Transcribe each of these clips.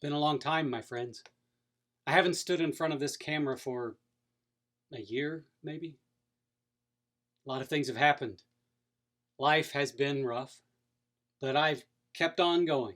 Been a long time, my friends. I haven't stood in front of this camera for a year, maybe. A lot of things have happened. Life has been rough, but I've kept on going,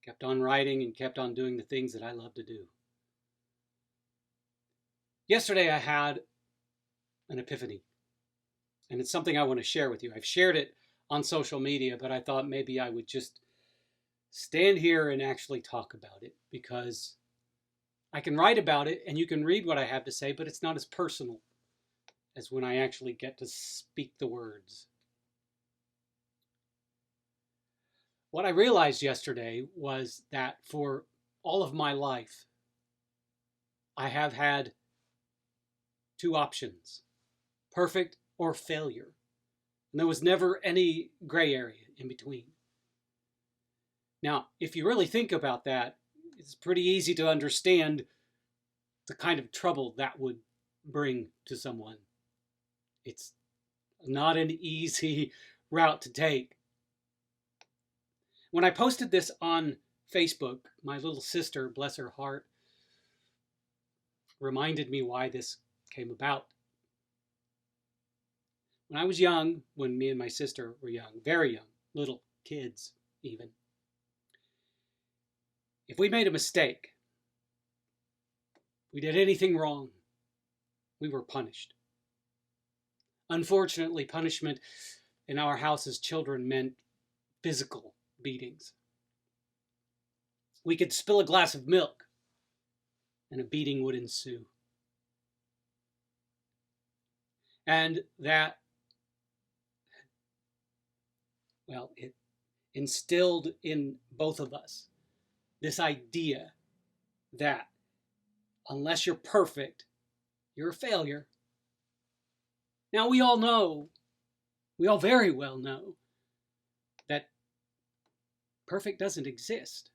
kept on writing, and kept on doing the things that I love to do. Yesterday, I had an epiphany, and it's something I want to share with you. I've shared it on social media, but I thought maybe I would just stand here and actually talk about it because I can write about it and you can read what I have to say, but it's not as personal as when I actually get to speak the words. What I realized yesterday was that for all of my life, I have had two options: perfect or failure. And there was never any gray area in between. Now, if you really think about that, it's pretty easy to understand the kind of trouble that would bring to someone. It's not an easy route to take. When I posted this on Facebook, my little sister, bless her heart, reminded me why this came about. When I was young, when me and my sister were young, very young, little kids even, if we made a mistake, we did anything wrong, we were punished. Unfortunately, punishment in our house as children meant physical beatings. We could spill a glass of milk and a beating would ensue. And that, well, it instilled in both of us this idea that unless you're perfect, you're a failure. Now, we all very well know that perfect doesn't exist.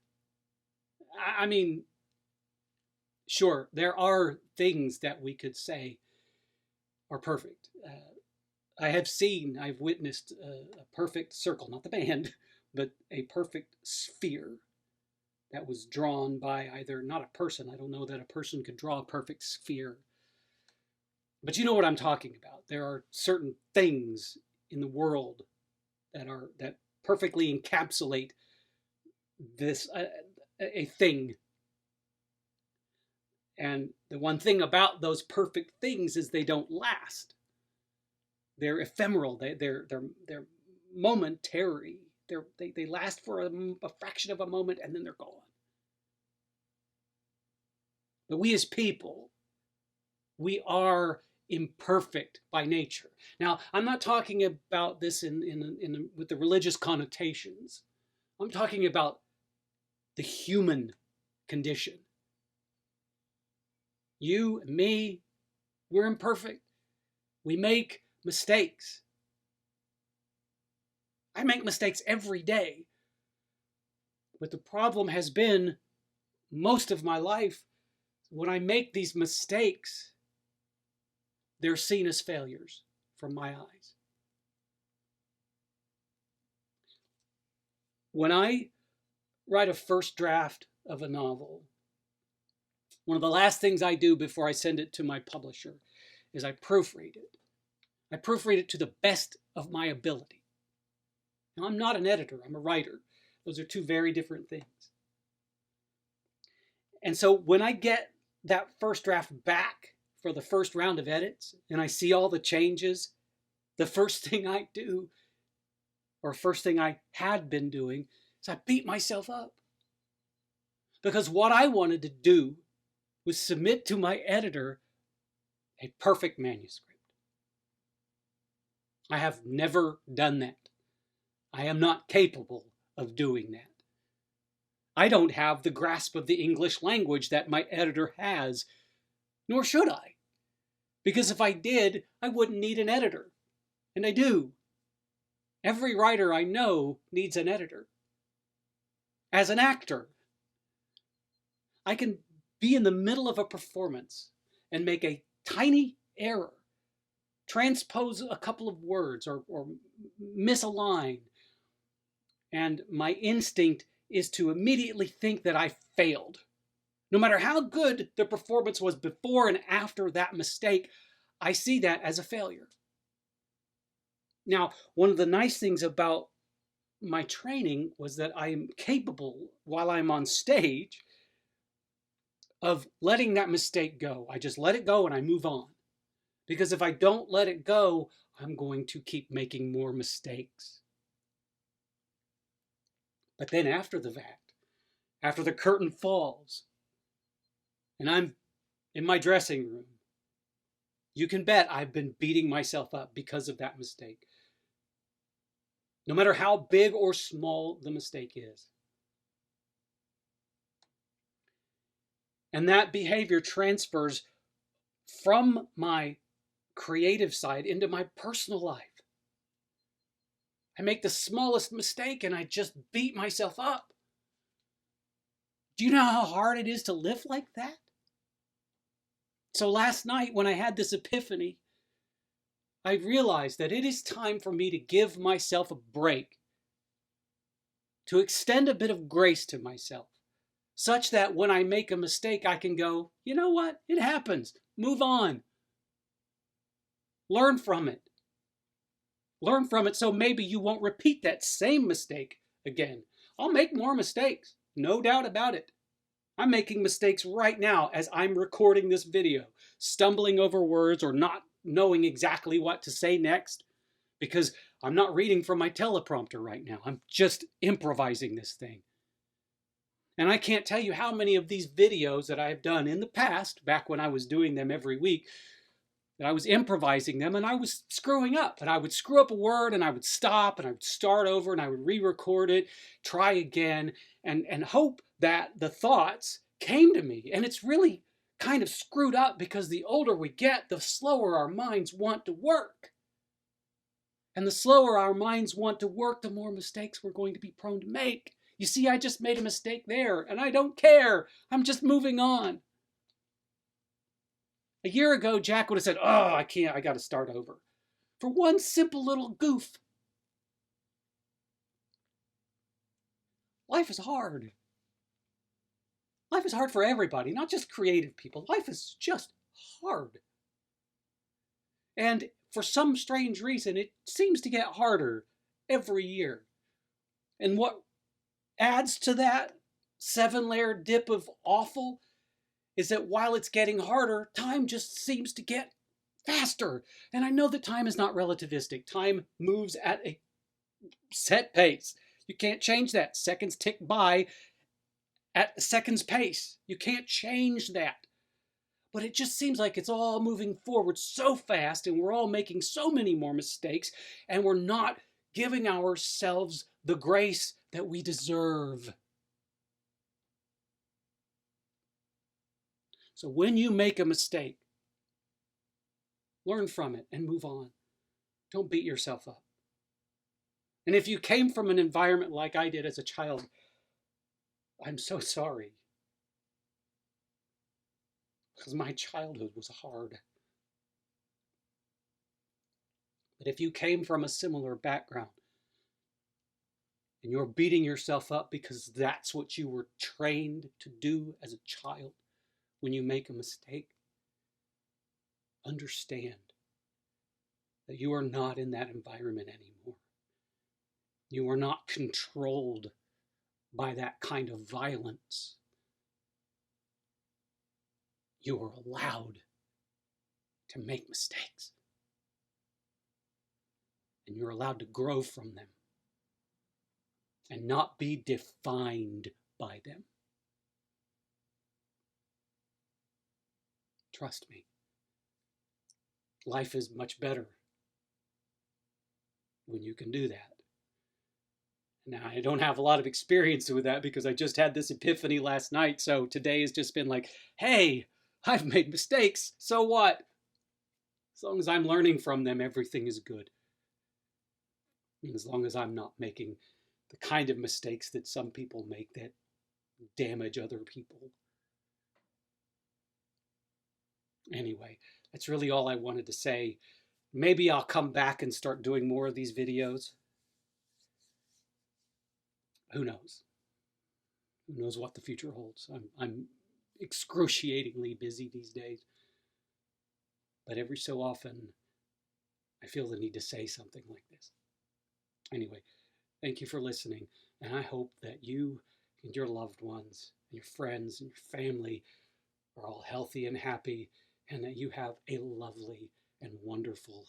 I mean, sure, there are things that we could say are perfect. I've witnessed a perfect circle, not the band, but a perfect sphere that was drawn by either, not a person, I don't know that a person could draw a perfect sphere, but you know what I'm talking about. There are certain things in the world that perfectly encapsulate this a thing. And the one thing about those perfect things is they don't last. They're ephemeral. They're momentary. They last for a fraction of a moment and then they're gone. But we as people, we are imperfect by nature. Now, I'm not talking about this with the religious connotations. I'm talking about the human condition. You and me, we're imperfect. We make mistakes. I make mistakes every day. But the problem has been most of my life, when I make these mistakes, they're seen as failures from my eyes. When I write a first draft of a novel, one of the last things I do before I send it to my publisher is I proofread it. I proofread it to the best of my ability. Now, I'm not an editor, I'm a writer. Those are two very different things. And so when I get that first draft back for the first round of edits and I see all the changes, the first thing I do, or first thing I had been doing, is I beat myself up. Because what I wanted to do was submit to my editor a perfect manuscript. I have never done that. I am not capable of doing that. I don't have the grasp of the English language that my editor has, nor should I. Because if I did, I wouldn't need an editor. And I do. Every writer I know needs an editor. As an actor, I can be in the middle of a performance and make a tiny error, transpose a couple of words or miss a line, and my instinct is to immediately think that I failed. No matter how good the performance was before and after that mistake, I see that as a failure. Now, one of the nice things about my training was that I am capable, while I'm on stage, of letting that mistake go. I just let it go and I move on. Because if I don't let it go, I'm going to keep making more mistakes. But then after the fact, after the curtain falls, and I'm in my dressing room, you can bet I've been beating myself up because of that mistake. No matter how big or small the mistake is. And that behavior transfers from my creative side into my personal life. I make the smallest mistake and I just beat myself up. Do you know how hard it is to live like that? So last night when I had this epiphany, I realized that it is time for me to give myself a break, to extend a bit of grace to myself, such that when I make a mistake, I can go, you know what? It happens. Move on. Learn from it. Learn from it so maybe you won't repeat that same mistake again. I'll make more mistakes, no doubt about it. I'm making mistakes right now as I'm recording this video, stumbling over words or not knowing exactly what to say next because I'm not reading from my teleprompter right now. I'm just improvising this thing. And I can't tell you how many of these videos that I've done in the past, back when I was doing them every week, that I was improvising them and I was screwing up. And I would screw up a word and I would stop and I would start over and I would re-record it, try again, and hope that the thoughts came to me. And it's really kind of screwed up because the older we get, the slower our minds want to work. And the slower our minds want to work, the more mistakes we're going to be prone to make. You see, I just made a mistake there and I don't care. I'm just moving on. A year ago, Jack would have said, oh, I can't, I got to start over. For one simple little goof. Life is hard. Life is hard for everybody, not just creative people. Life is just hard. And for some strange reason, it seems to get harder every year. And what adds to that 7-layer dip of awful is that while it's getting harder, time just seems to get faster. And I know that time is not relativistic. Time moves at a set pace. You can't change that. Seconds tick by at a second's pace. You can't change that. But it just seems like it's all moving forward so fast and we're all making so many more mistakes and we're not giving ourselves the grace that we deserve. So when you make a mistake, learn from it and move on. Don't beat yourself up. And if you came from an environment like I did as a child, I'm so sorry. Because my childhood was hard. But if you came from a similar background, and you're beating yourself up because that's what you were trained to do as a child when you make a mistake, understand that you are not in that environment anymore. You are not controlled by that kind of violence. You are allowed to make mistakes. And you're allowed to grow from them and not be defined by them. Trust me. Life is much better when you can do that. Now, I don't have a lot of experience with that because I just had this epiphany last night. So today has just been like, hey, I've made mistakes. So what? As long as I'm learning from them, everything is good. And as long as I'm not making the kind of mistakes that some people make that damage other people. Anyway, that's really all I wanted to say. Maybe I'll come back and start doing more of these videos. Who knows? Who knows what the future holds? I'm excruciatingly busy these days, but every so often I feel the need to say something like this. Anyway, thank you for listening, and I hope that you and your loved ones, and your friends, and your family are all healthy and happy, and that you have a lovely and wonderful,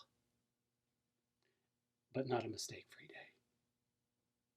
but not a mistake-free day.